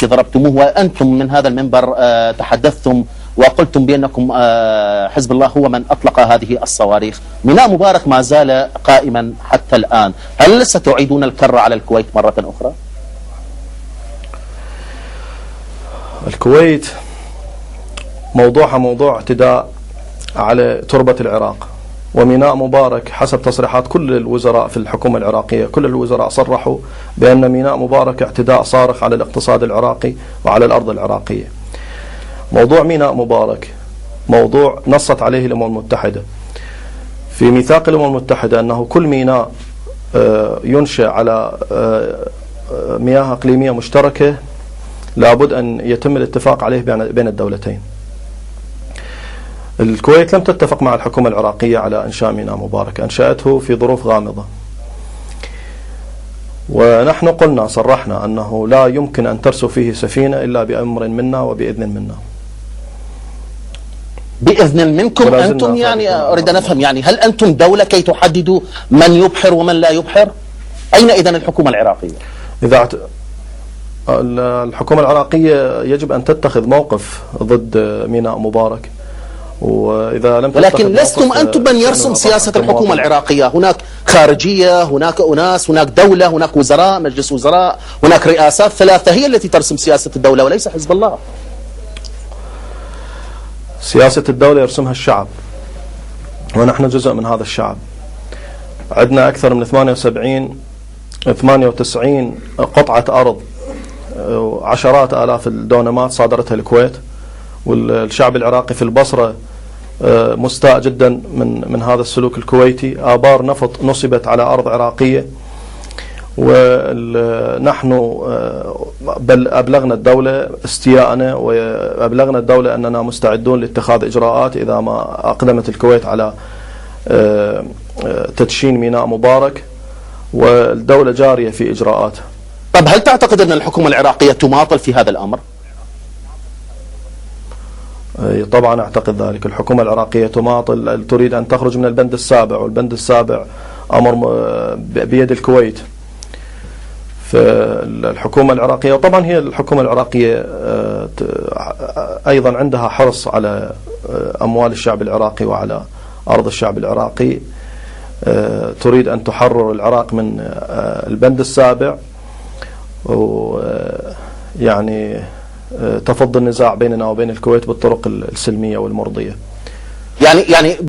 التي ضربتموه، وأنتم من هذا المنبر تحدثتم وقلتم بأنكم حزب الله هو من أطلق هذه الصواريخ. ميناء مبارك ما زال قائما حتى الآن، هل ستعيدون الكرة على الكويت مرة أخرى؟ الكويت موضوعها موضوع اعتداء على تربة العراق، وميناء مبارك حسب تصريحات كل الوزراء في الحكومة العراقية، كل الوزراء صرحوا بأن ميناء مبارك اعتداء صارخ على الاقتصاد العراقي وعلى الأرض العراقية. موضوع ميناء مبارك موضوع نصت عليه الأمم المتحدة في ميثاق الأمم المتحدة، أنه كل ميناء ينشأ على مياه إقليمية مشتركة لابد أن يتم الاتفاق عليه بين الدولتين. الكويت لم تتفق مع الحكومة العراقية على إنشاء ميناء مبارك، أنشأته في ظروف غامضة، ونحن قلنا صرحنا أنه لا يمكن أن ترسو فيه سفينة إلا بأمر منا وبإذن منا. بإذن منكم أنتم؟ يعني أريد أن أفهم، يعني هل أنتم دولة كي تحددوا من يبحر ومن لا يبحر؟ أين إذن الحكومة العراقية؟ إذا الحكومة العراقية يجب أن تتخذ موقف ضد ميناء مبارك، وإذا لم ولكن لستم أنتم من يرسم سياسة الحكومة العراقية. هناك خارجية، هناك أناس، هناك دولة، هناك وزراء، مجلس وزراء، هناك رئاسات ثلاثة هي التي ترسم سياسة الدولة وليس حزب الله. سياسة الدولة يرسمها الشعب، ونحن جزء من هذا الشعب. عندنا أكثر من 98 قطعة أرض، عشرات آلاف الدونمات صادرتها الكويت، والشعب العراقي في البصرة مستاء جدا من هذا السلوك الكويتي. آبار نفط نصبت على أرض عراقية، ونحن بل أبلغنا الدولة استياءنا، وأبلغنا الدولة أننا مستعدون لاتخاذ إجراءات إذا ما أقدمت الكويت على تدشين ميناء مبارك، والدولة جارية في إجراءاتها. طب هل تعتقد أن الحكومة العراقية تماطل في هذا الأمر؟ طبعا أعتقد ذلك. الحكومة العراقية تماطل، تريد أن تخرج من البند السابع، والبند السابع أمر بيد الكويت. فالحكومة العراقية، وطبعا هي الحكومة العراقية أيضا عندها حرص على أموال الشعب العراقي وعلى أرض الشعب العراقي، تريد أن تحرر العراق من البند السابع، ويعني تفض النزاع بيننا وبين الكويت بالطرق السلمية والمرضية. يعني